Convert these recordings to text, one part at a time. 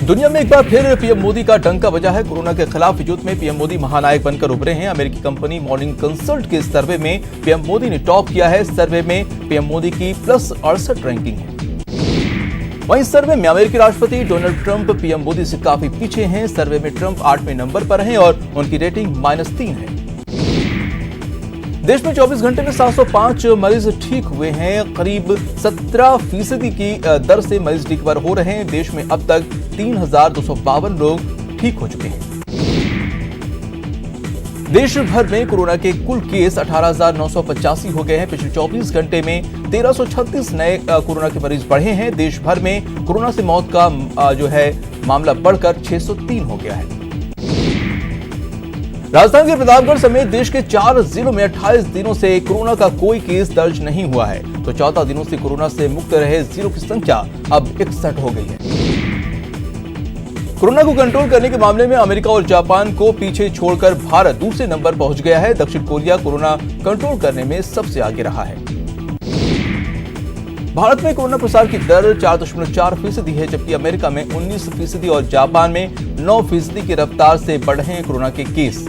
दुनिया में एक बार फिर पीएम मोदी का डंका बजा है। कोरोना के खिलाफ युद्ध में पीएम मोदी महानायक बनकर उभरे हैं। अमेरिकी कंपनी मॉर्निंग कंसल्ट के सर्वे में पीएम मोदी ने टॉप किया है। सर्वे में पीएम मोदी की +68 रैंकिंग है। वहीं सर्वे में अमेरिकी राष्ट्रपति डोनाल्ड ट्रंप पीएम मोदी से काफी पीछे हैं। सर्वे में ट्रंप 8वें नंबर पर हैं और उनकी रेटिंग -3 है। देश में 24 घंटे में 705 मरीज ठीक हुए हैं। करीब 17% की दर से मरीज रिकवर हो रहे हैं। देश में अब तक 3,252 लोग ठीक हो चुके हैं। देश भर में कोरोना के कुल केस 18,985 हो गए हैं। पिछले 24 घंटे में 1,336 नए कोरोना के मरीज बढ़े हैं। देश भर में कोरोना से मौत का मामला बढ़कर 603 हो गया है। राजस्थान के प्रतापगढ़ समेत देश के 4 जिलों में 28 दिनों से कोरोना का कोई केस दर्ज नहीं हुआ है, तो 14 दिनों से कोरोना से मुक्त रहे जिलों की संख्या अब 61 हो गई है। कोरोना को कंट्रोल करने के मामले में अमेरिका और जापान को पीछे छोड़कर भारत दूसरे नंबर पहुंच गया है। दक्षिण कोरिया कोरोना कंट्रोल करने में सबसे आगे रहा है। भारत में कोरोना प्रसार की दर 4.4% है, जबकि अमेरिका में 19% और जापान में 9% की रफ्तार से बढ़े हैं कोरोना के केस।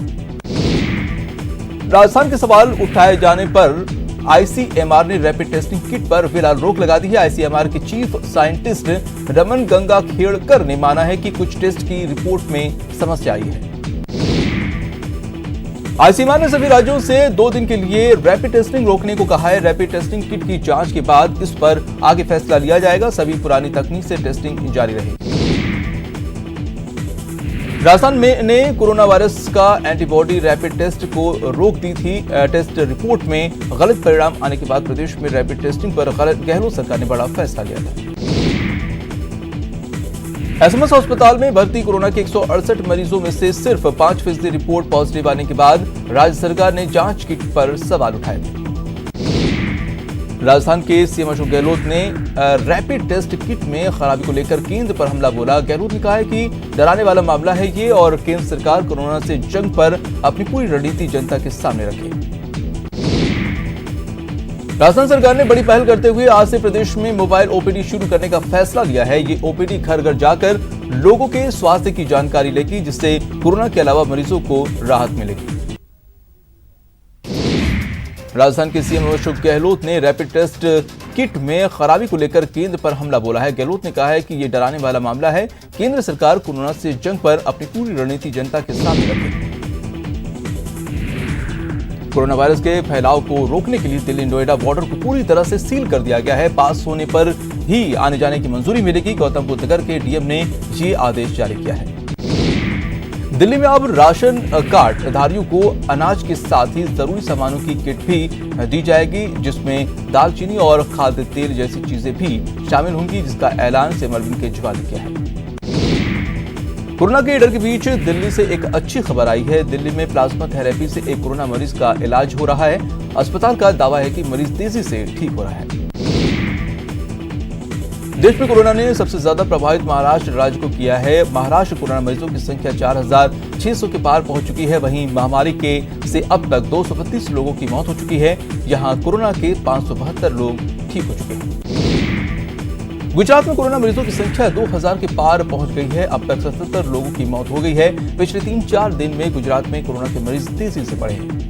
राजस्थान के सवाल उठाए जाने पर आईसीएमआर ने रैपिड टेस्टिंग किट पर फिलहाल रोक लगा दी है। आईसीएमआर के चीफ साइंटिस्ट रमन गंगाखेड़कर ने माना है कि कुछ टेस्ट की रिपोर्ट में समस्या आई है। आईसीएमआर ने सभी राज्यों से 2 दिन के लिए रैपिड टेस्टिंग रोकने को कहा है। रैपिड टेस्टिंग किट की जांच के बाद इस पर आगे फैसला लिया जाएगा। सभी पुरानी तकनीक से टेस्टिंग जारी रहेगी। राजस्थान में कोरोना वायरस का एंटीबॉडी रैपिड टेस्ट को रोक दी थी। टेस्ट रिपोर्ट में गलत परिणाम आने के बाद प्रदेश में रैपिड टेस्टिंग पर गहलोत सरकार ने बड़ा फैसला लिया था। एसएमएस अस्पताल में भर्ती कोरोना के 168 मरीजों में से सिर्फ 5% रिपोर्ट पॉजिटिव आने के बाद राज्य सरकार ने जांच किट पर सवाल उठाए थे। राजस्थान के सीएम अशोक गहलोत ने रैपिड टेस्ट किट में खराबी को लेकर केंद्र पर हमला बोला। गहलोत ने कहा है कि डराने वाला मामला है ये और केंद्र सरकार कोरोना से जंग पर अपनी पूरी रणनीति जनता के सामने रखे। राजस्थान सरकार ने बड़ी पहल करते हुए आज से प्रदेश में मोबाइल ओपीडी शुरू करने का फैसला लिया है। ये ओपीडी घर घर जाकर लोगों के स्वास्थ्य की जानकारी लेगी, जिससे कोरोना के अलावा मरीजों को राहत मिलेगी। राजस्थान के सीएम अशोक गहलोत ने रैपिड टेस्ट किट में खराबी को लेकर केंद्र पर हमला बोला है। गहलोत ने कहा है कि यह डराने वाला मामला है। केंद्र सरकार कोरोना से जंग पर अपनी पूरी रणनीति जनता के सामने रखे। कोरोना वायरस के फैलाव को रोकने के लिए दिल्ली नोएडा बॉर्डर को पूरी तरह से सील कर दिया गया है। पास होने पर ही आने जाने की मंजूरी मिलेगी। गौतम बुद्ध नगर के डीएम ने ये आदेश जारी किया है। दिल्ली में अब राशन कार्ड धारियों को अनाज के साथ ही जरूरी सामानों की किट भी दी जाएगी, जिसमें दालचीनी और खाद्य तेल जैसी चीजें भी शामिल होंगी, जिसका ऐलान सिमरन केजरीवाल ने किया है। कोरोना के डर के बीच दिल्ली से एक अच्छी खबर आई है। दिल्ली में प्लाज्मा थेरेपी से एक कोरोना मरीज का इलाज हो रहा है। अस्पताल का दावा है कि मरीज तेजी से ठीक हो रहा है। देश में कोरोना ने सबसे ज्यादा प्रभावित महाराष्ट्र राज्य को किया है। महाराष्ट्र कोरोना मरीजों की संख्या 4,600 के पार पहुंच चुकी है। वहीं महामारी से अब तक 232 लोगों की मौत हो चुकी है। यहां कोरोना के 572 लोग ठीक हो चुके हैं। गुजरात में कोरोना मरीजों की संख्या 2000 के पार पहुंच गई है। अब तक 77 लोगों की मौत हो गई है। पिछले 3-4 दिन में गुजरात में कोरोना के मरीज तेजी से बढ़े हैं।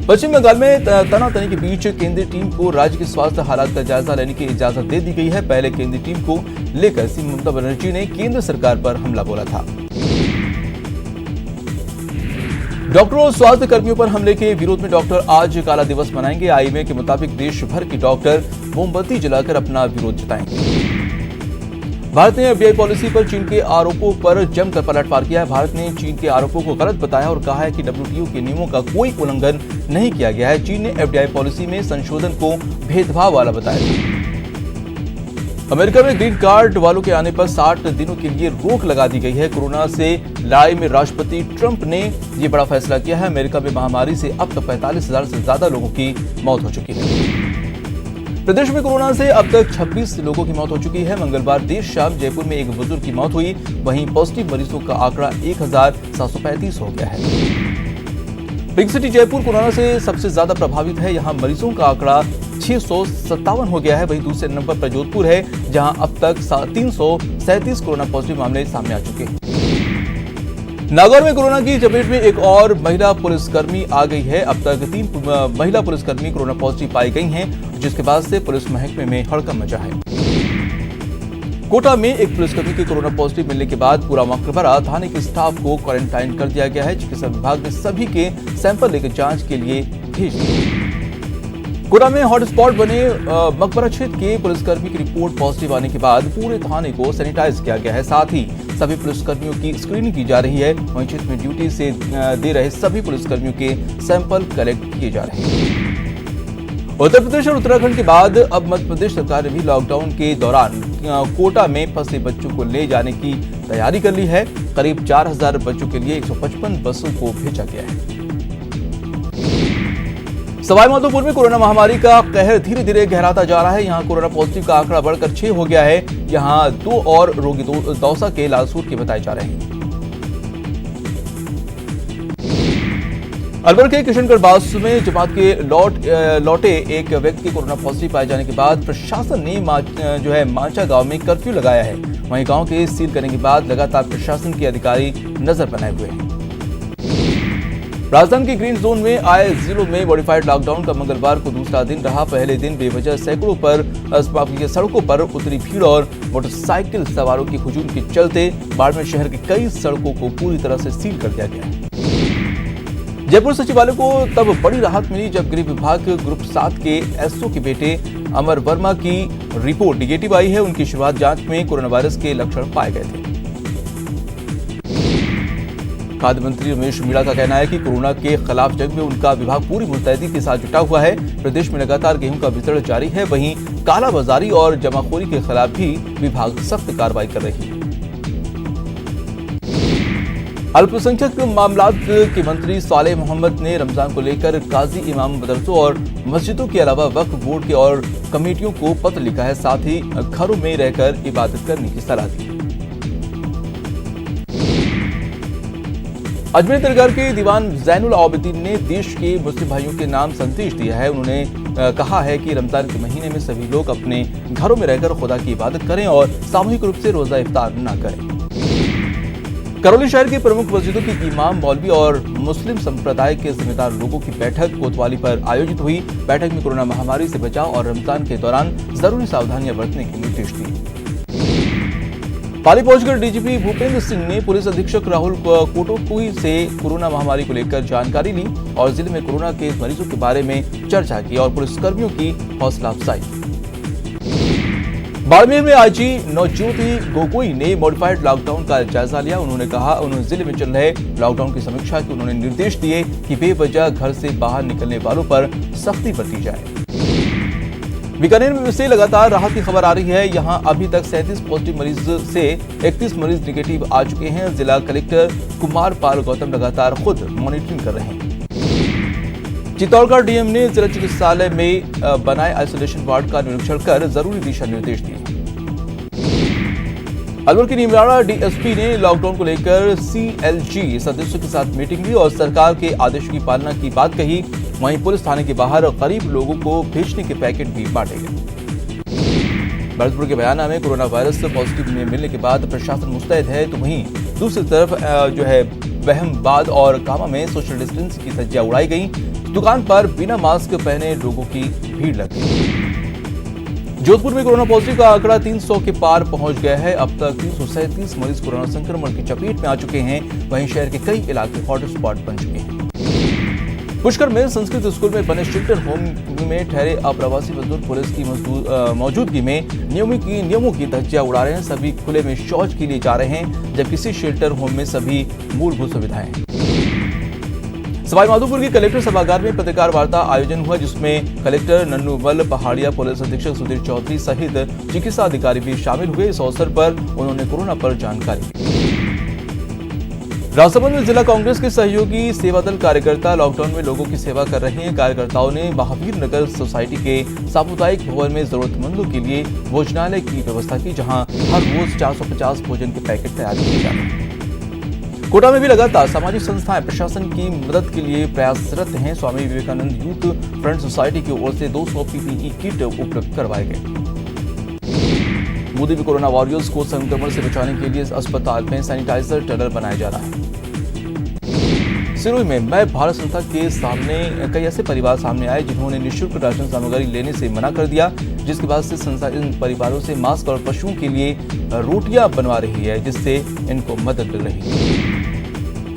पश्चिम बंगाल में तनातनी के बीच केंद्रीय टीम को राज्य के स्वास्थ्य हालात का जायजा लेने की इजाजत दे दी गई है। पहले केंद्रीय टीम को लेकर सीएम ममता बनर्जी ने केंद्र सरकार पर हमला बोला था। डॉक्टरों और स्वास्थ्य कर्मियों पर हमले के विरोध में डॉक्टर आज काला दिवस मनाएंगे। आईएमए के मुताबिक देश भर के डॉक्टर मोमबत्ती जलाकर अपना विरोध जताएंगे। भारत ने एफडीआई पॉलिसी पर चीन के आरोपों पर जमकर पलटवार किया है। भारत ने चीन के आरोपों को गलत बताया और कहा है कि डब्ल्यूटीओ के नियमों का कोई उल्लंघन नहीं किया गया है। चीन ने एफडीआई पॉलिसी में संशोधन को भेदभाव वाला बताया। अमेरिका में ग्रीन कार्ड वालों के आने पर 60 दिनों के लिए रोक लगा दी गई है। कोरोना से लड़ाई में राष्ट्रपति ट्रंप ने यह बड़ा फैसला किया है। अमेरिका में महामारी से अब तक 45,000 से ज्यादा लोगों की मौत हो चुकी है। प्रदेश में कोरोना से अब तक 26 लोगों की मौत हो चुकी है। मंगलवार देर शाम जयपुर में एक बुजुर्ग की मौत हुई। वहीं पॉजिटिव मरीजों का आंकड़ा 1735 हो गया है। पिंक सिटी जयपुर कोरोना से सबसे ज्यादा प्रभावित है। यहां मरीजों का आंकड़ा 657 हो गया है। वहीं दूसरे नंबर पर जोधपुर है, जहां अब तक 337 कोरोना पॉजिटिव मामले सामने आ चुके हैं। नागौर में कोरोना की चपेट में एक और महिला पुलिसकर्मी आ गई है। अब तक 3 महिला पुलिसकर्मी कोरोना पॉजिटिव पाई गई हैं, जिसके बाद से पुलिस महकमे में हड़कंप मचा है। कोटा में एक पुलिसकर्मी के कोरोना पॉजिटिव मिलने के बाद पूरा मकबरा थाने के स्टाफ को क्वारंटाइन कर दिया गया है। चिकित्सा विभाग ने सभी के सैंपल लेकर जांच के लिए भेज दिए। कोटा में हॉटस्पॉट बने मकबरा क्षेत्र के पुलिसकर्मी की रिपोर्ट पॉजिटिव आने के बाद पूरे थाने को सैनिटाइज किया गया है। साथ ही सभी पुलिसकर्मियों की स्क्रीनिंग की जा रही है। वहीं क्षेत्र में ड्यूटी से दे रहे सभी पुलिसकर्मियों के सैंपल कलेक्ट किए जा रहे हैं। उत्तर प्रदेश और उत्तराखंड के बाद अब मध्य प्रदेश सरकार ने भी लॉकडाउन के दौरान कोटा में फंसे बच्चों को ले जाने की तैयारी कर ली है। करीब 4000 बच्चों के लिए 155 बसों को भेजा गया है। सवाईमाधोपुर में कोरोना महामारी का कहर धीरे धीरे गहराता जा रहा है। यहां कोरोना पॉजिटिव का आंकड़ा बढ़कर 6 हो गया है। यहां 2 और रोगी दौसा के लालसूर के बताए जा रहे हैं। अलवर के किशनगढ़ बास में जमात के लौटे एक व्यक्ति के कोरोना पॉजिटिव पाए जाने के बाद प्रशासन ने मांचा गांव में कर्फ्यू लगाया है। वहीं गांव के सील करने के बाद लगातार प्रशासन के अधिकारी नजर बनाए हुए हैं। राजधानी के ग्रीन जोन में आए जिलों में मॉडिफाइड लॉकडाउन का मंगलवार को दूसरा दिन रहा। पहले दिन बेवजह सैकड़ों पर सड़कों पर उतरी भीड़ और मोटरसाइकिल सवारों के हुजूम के चलते बाड़मेर शहर की कई सड़कों को पूरी तरह से सील कर दिया गया है। जयपुर सचिवालय को तब बड़ी राहत मिली जब गृह विभाग ग्रुप 7 के एसओ के बेटे अमर वर्मा की रिपोर्ट निगेटिव आई है। उनकी शुरुआत जांच में कोरोना वायरस के लक्षण पाए गए थे। खाद्य मंत्री रमेश मीणा का कहना है कि कोरोना के खिलाफ जंग में उनका विभाग पूरी मुस्तैदी के साथ जुटा हुआ है। प्रदेश में लगातार गेहूं का वितरण जारी है। वहीं कालाबाजारी और जमाखोरी के खिलाफ भी विभाग सख्त कार्रवाई कर रही है। अल्पसंख्यक मामलात के मंत्री सालेह मोहम्मद ने रमजान को लेकर काजी इमाम मदरसों और मस्जिदों के अलावा वक्फ बोर्ड के और कमेटियों को पत्र लिखा है। साथ ही घरों में रहकर इबादत करने की सलाह दी। अजमेर दरगाह के दीवान जैनुल आबिदीन ने देश के मुस्लिम भाइयों के नाम संदेश दिया है। उन्होंने कहा है कि रमजान के महीने में सभी लोग अपने घरों में रहकर खुदा की इबादत करें और सामूहिक रूप से रोजा इफ्तार न करें। करौली शहर के प्रमुख मस्जिदों के इमाम, मौलवी और मुस्लिम संप्रदाय के जिम्मेदार लोगों की बैठक कोतवाली पर आयोजित हुई। बैठक में कोरोना महामारी से बचाव और रमजान के दौरान जरूरी सावधानियां बरतने के निर्देश दिए। पाली पहुंचकर डीजीपी भूपेंद्र सिंह ने पुलिस अधीक्षक राहुल कोटोकुई से कोरोना महामारी को लेकर जानकारी ली और जिले में कोरोना के मरीजों के बारे में चर्चा की और पुलिसकर्मियों की हौसला अफजाई। बाड़मेर में आईजी नवज्योति गोगोई ने मॉडिफाइड लॉकडाउन का जायजा लिया। उन्होंने कहा उन्होंने जिले में चल रहे लॉकडाउन की समीक्षा की। उन्होंने निर्देश दिए कि बेवजह घर से बाहर निकलने वालों पर सख्ती बरती जाए। बीकानेर से लगातार राहत की खबर आ रही है। यहां अभी तक 37 पॉजिटिव मरीज से 31 मरीज निगेटिव आ चुके हैं। जिला कलेक्टर कुमार पाल गौतम लगातार खुद मॉनिटरिंग कर रहे हैं। चित्तौड़गढ़ डीएम ने जिला चिकित्सालय में बनाए आइसोलेशन वार्ड का निरीक्षण कर जरूरी दिशा निर्देश दिए। अलवर की नीमराणा डीएसपी ने लॉकडाउन को लेकर सीएलजी सदस्यों के साथ मीटिंग ली और सरकार के आदेश की पालना की बात कही। वहीं पुलिस थाने के बाहर गरीब लोगों को भेजने के पैकेट भी बांटे गए। भरतपुर के बयाना में कोरोना वायरस पॉजिटिव मिलने के बाद प्रशासन मुस्तैद है, तो वहीं दूसरी तरफ बहमबाद और कामा में सोशल डिस्टेंसिंग की धज्जियां उड़ाई गई। दुकान पर बिना मास्क पहने लोगों की भीड़ लग गई। जोधपुर में कोरोना पॉजिटिव का आंकड़ा 300 के पार पहुंच गया है। अब तक 337 मरीज कोरोना संक्रमण की चपेट में आ चुके हैं। वहीं शहर के कई इलाके हॉटस्पॉट बन चुके हैं। पुष्कर में संस्कृत स्कूल में बने शेल्टर होम में ठहरे अप्रवासी मजदूर पुलिस की मौजूदगी में नियमों की धज्जियां उड़ा रहे हैं। सभी खुले में शौच के लिए जा रहे हैं, जबकि किसी शेल्टर होम में सभी मूलभूत सुविधाएं हैं। सवाईमाधोपुर की कलेक्टर सभागार में पत्रकार वार्ता आयोजन हुआ, जिसमें कलेक्टर नन्नूमल पहाड़िया, पुलिस अधीक्षक सुधीर चौधरी सहित चिकित्सा अधिकारी भी शामिल हुए। इस अवसर पर उन्होंने कोरोना पर जानकारी दी। राजसमंद में जिला कांग्रेस के सहयोगी सेवा दल कार्यकर्ता लॉकडाउन में लोगों की सेवा कर रहे हैं। कार्यकर्ताओं ने महावीर नगर सोसाइटी के सामुदायिक भवन में जरूरतमंदों के लिए भोजनालय की व्यवस्था की, जहां हर रोज 450 भोजन के पैकेट तैयार किए जा रहे हैं। कोटा में भी लगातार सामाजिक संस्थाएं प्रशासन की मदद के लिए प्रयासरत हैं। Swami Vivekananda youth front society की ओर से 200 पीपीई किट उपलब्ध करवाए गए। मोदी भी कोरोना वॉरियर्स को संक्रमण से बचाने के लिए अस्पताल में सैनिटाइजर टनल बनाया जा रहा है। सिरोही में मैं भारत संस्था के सामने कई ऐसे परिवार सामने आए जिन्होंने निःशुल्क राशन सामग्री लेने से मना कर दिया, जिसके बाद से संस्था इन परिवारों से मास्क और पशुओं के लिए रोटियां बनवा रही है, जिससे इनको मदद मिल रही है।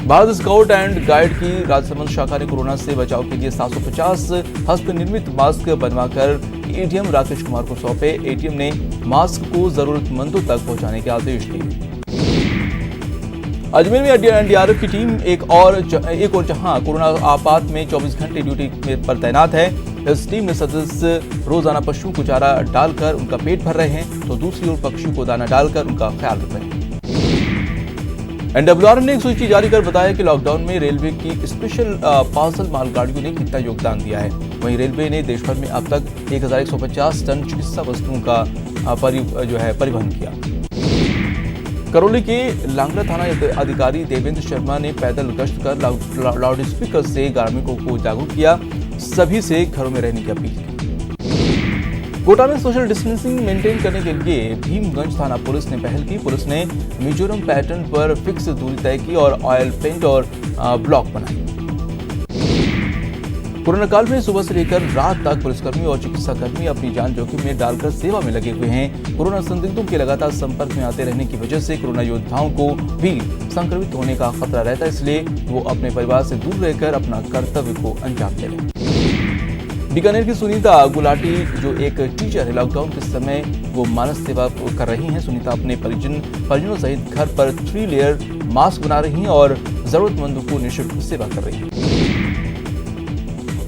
भारत स्काउट एंड गाइड की राजसमंद शाखा ने कोरोना से बचाव के लिए 750 हस्तनिर्मित मास्क बनवाकर एडीएम राकेश कुमार को सौंपे। एडीएम ने मास्क को जरूरतमंदों तक पहुंचाने के आदेश दिए। अजमेर में एनडीआरएफ की टीम एक और जहां कोरोना आपात में 24 घंटे ड्यूटी पर तैनात है। इस टीम में सदस्य रोजाना पशुओं को चारा डालकर उनका पेट भर रहे हैं, तो दूसरी ओर पक्षियों को दाना डालकर उनका ख्याल रख रहे हैं। एनडब्ल्यूआर ने एक सूची जारी कर बताया कि लॉकडाउन में रेलवे की स्पेशल पार्सल मालगाड़ियों ने कितना योगदान दिया है। वहीं रेलवे ने देश भर में अब तक 1150 टन चिकित्सा वस्तुओं का परिवहन किया। करौली के लांगड़ा थाना अधिकारी देवेंद्र शर्मा ने पैदल गश्त कर लाउडस्पीकर से कार्मिकों को जागरूक किया, सभी से घरों में रहने की अपील की। कोटा में सोशल डिस्टेंसिंग मेंटेन करने के लिए भीमगंज थाना पुलिस ने पहल की। पुलिस ने मिजोरम पैटर्न पर फिक्स दूरी तय की और ऑयल पेंट और ब्लॉक बनाए। कोरोना काल में सुबह से लेकर रात तक पुलिसकर्मी और चिकित्साकर्मी अपनी जान जोखिम में डालकर सेवा में लगे हुए हैं। कोरोना संदिग्धों के लगातार संपर्क में आते रहने की वजह से कोरोना योद्धाओं को भी संक्रमित होने का खतरा रहता है, इसलिए वो अपने परिवार से दूर रहकर अपना कर्तव्य को अंजाम दे रहे हैं। बीकानेर की सुनीता गुलाटी जो एक टीचर है, लॉकडाउन के समय वो मानस सेवा कर रही हैं। सुनीता अपने परिजनों सहित घर पर 3 लेयर मास्क बना रही हैं और जरूरतमंदों को निःशुल्क सेवा कर रही हैं।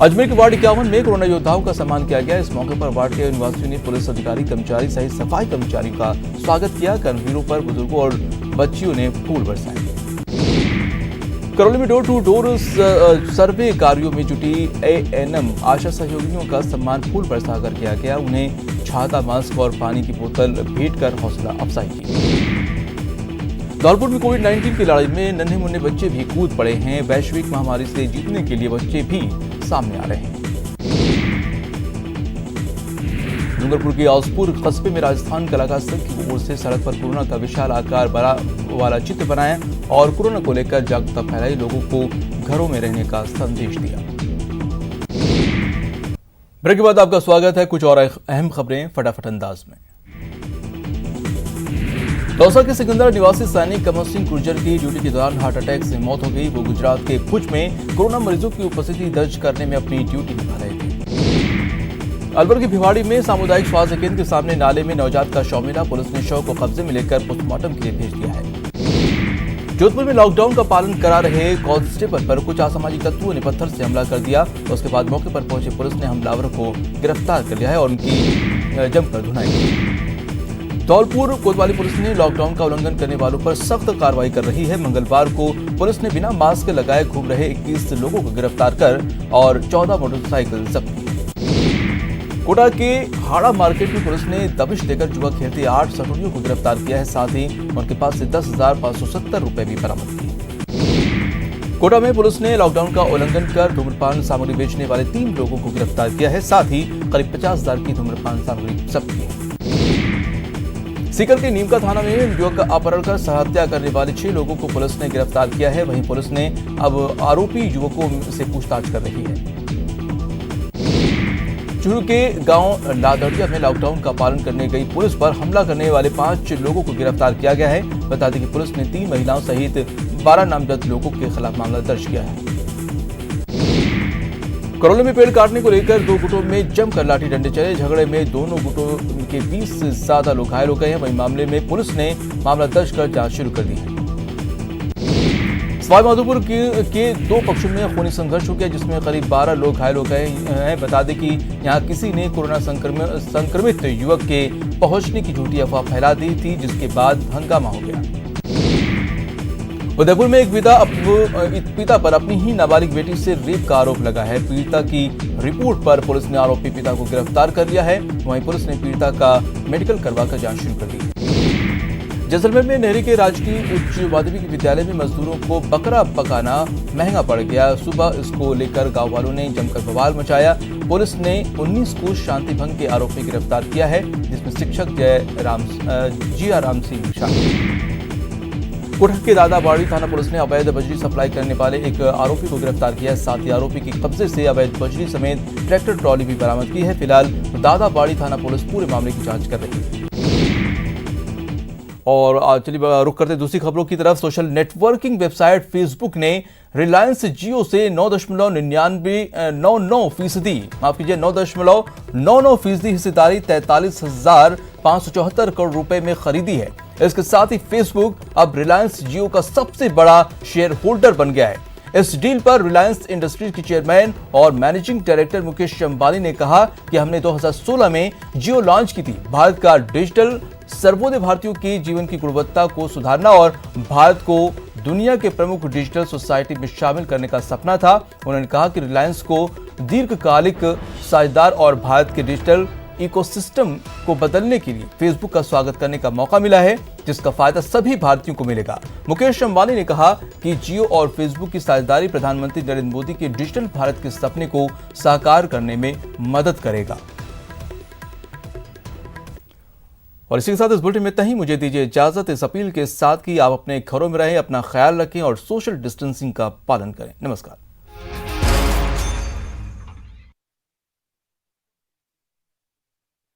अजमेर के वार्ड 51 में कोरोना योद्धाओं का सम्मान किया गया। इस मौके पर वार्ड के निवासियों ने पुलिस अधिकारी, कर्मचारी सहित सफाई कर्मचारियों का स्वागत किया। कर्मवीरों पर बुजुर्गों और बच्चियों ने फूल बरसाए। करौली में डोर टू डोर सर्वे कार्यों में जुटी एएनएम आशा सहयोगियों का सम्मान फूल बरसाकर किया गया। उन्हें छाता, मास्क और पानी की बोतल भेंट कर हौसला अफजाई की। धौलपुर में कोविड-19 की लड़ाई में नन्हे मुन्ने बच्चे भी कूद पड़े हैं। वैश्विक महामारी से जीतने के लिए बच्चे भी सामने आ रहे हैं। डूंगरपुर के औसपुर कस्बे में राजस्थान कलाकार संघ की ओर से सड़क पर कोरोना का विशाल आकार वाला चित्र बनाया और कोरोना को लेकर जागरूकता फैलाई, लोगों को घरों में रहने का संदेश दिया। ब्रेक के बाद आपका स्वागत है। कुछ और अहम खबरें फटाफट अंदाज में। दौसा के सिकंदरा निवासी सैनिक कमर सिंह गुर्जर की ड्यूटी के दौरान हार्ट अटैक से मौत हो गई। वो गुजरात के भुज में कोरोना मरीजों की उपस्थिति दर्ज करने में अपनी ड्यूटी निभा रहे थे। अलवर की भिवाड़ी में सामुदायिक स्वास्थ्य केंद्र के सामने नाले में नवजात का शव मिला। पुलिस ने शव को कब्जे में लेकर पोस्टमार्टम के लिए भेज दिया है। जोधपुर में लॉकडाउन का पालन करा रहे कांस्टेबल पर कुछ असामाजिक तत्वों ने पत्थर से हमला कर दिया। उसके बाद मौके पर पहुंचे पुलिस ने हमलावरों को गिरफ्तार कर लिया है और उनकी जमकर धुनाई की। धौलपुर कोतवाली पुलिस ने लॉकडाउन का उल्लंघन करने वालों पर सख्त कार्रवाई कर रही है। मंगलवार को पुलिस ने बिना मास्क लगाए घूम रहे 21 लोगों को गिरफ्तार कर और 14 मोटरसाइकिल जब्त की। कोटा के हाड़ा मार्केट में पुलिस ने दबिश देकर जुआ खेलते 8 सटोरियों को गिरफ्तार किया है। साथ ही उनके पास से 10,570 रुपए भी बरामद किए। कोटा में पुलिस ने लॉकडाउन का उल्लंघन कर धूम्रपान सामग्री बेचने वाले 3 लोगों को गिरफ्तार किया है। साथ ही करीब 50,000 की धूम्रपान सामग्री जब्त की है। सीकर के नीमका थाना में युवक का अपहरण कर हत्या करने वाले 6 लोगों को पुलिस ने गिरफ्तार किया है। वहीं पुलिस ने अब आरोपी युवकों से पूछताछ कर रही है। चूरू के गांव लादड़िया में लॉकडाउन का पालन करने गई पुलिस पर हमला करने वाले 5 लोगों को गिरफ्तार किया गया है। बता दें कि पुलिस ने 3 महिलाओं सहित 12 नामजद लोगों के खिलाफ मामला दर्ज किया है। करौली में पेड़ काटने को लेकर 2 गुटों में जमकर लाठी डंडे चले। झगड़े में दोनों गुटों के 20 से ज्यादा लोग घायल हो गए हैं। वहीं मामले में पुलिस ने मामला दर्ज कर जांच शुरू कर दी है। सवाईमाधोपुर के 2 पक्षों में खूनी संघर्ष हो गया, जिसमें करीब 12 लोग घायल हो गए हैं। बता दें कि यहां किसी ने कोरोना संक्रमित युवक के पहुंचने की झूठी अफवाह फैला दी थी, जिसके बाद हंगामा हो गया। उदयपुर में एक पिता पर अपनी ही नाबालिग बेटी से रेप का आरोप लगा है। पीड़िता की रिपोर्ट पर पुलिस ने आरोपी पिता को गिरफ्तार कर लिया है। वहीं पुलिस ने पीड़िता का मेडिकल करवाकर जांच शुरू कर दी। जैसलमेर में नहरी के राजकीय उच्च माध्यमिक विद्यालय में मजदूरों को बकरा पकाना महंगा पड़ गया। सुबह इसको लेकर गांव वालों ने जमकर बवाल मचाया। पुलिस ने 19 को शांति भंग के आरोप में गिरफ्तार किया है, जिसमें जिसमें शिक्षक जिया राम सिंह शामिल। कुठक के दादाबाड़ी थाना पुलिस ने अवैध बजरी सप्लाई करने वाले एक आरोपी को गिरफ्तार किया है। साथ ही आरोपी के कब्जे से अवैध बजरी समेत ट्रैक्टर ट्रॉली भी बरामद की है। फिलहाल दादाबाड़ी थाना पुलिस पूरे मामले की जांच कर रही है। और चलिए रुक करते दूसरी खबरों की तरफ। सोशल नेटवर्किंग वेबसाइट फेसबुक ने रिलायंस जियो से 9.99% हिस्सेदारी 43,574 करोड़ रुपए में खरीदी है। इसके साथ ही फेसबुक अब रिलायंस जियो का सबसे बड़ा शेयर होल्डर बन गया है। इस डील पर रिलायंस इंडस्ट्रीज के चेयरमैन और मैनेजिंग डायरेक्टर मुकेश अंबानी ने कहा कि हमने 2016 में जियो लॉन्च की थी। भारत का डिजिटल सर्वोदय भारतीयों के जीवन की गुणवत्ता को सुधारना और भारत को दुनिया के प्रमुख डिजिटल सोसाइटी में शामिल करने का सपना था। उन्होंने कहा कि रिलायंस को दीर्घकालिक साझेदार और भारत के डिजिटल इकोसिस्टम को बदलने के लिए फेसबुक का स्वागत करने का मौका मिला है, जिसका फायदा सभी भारतीयों को मिलेगा। मुकेश अंबानी ने कहा कि जियो और फेसबुक की साझेदारी प्रधानमंत्री नरेंद्र मोदी के डिजिटल भारत के सपने को साकार करने में मदद करेगा। और इसी के साथ इस बुलेटिन में इतना ही। मुझे दीजिए इजाजत इस अपील के साथ कि आप अपने घरों में रहें, अपना ख्याल रखें और सोशल डिस्टेंसिंग का पालन करें। नमस्कार।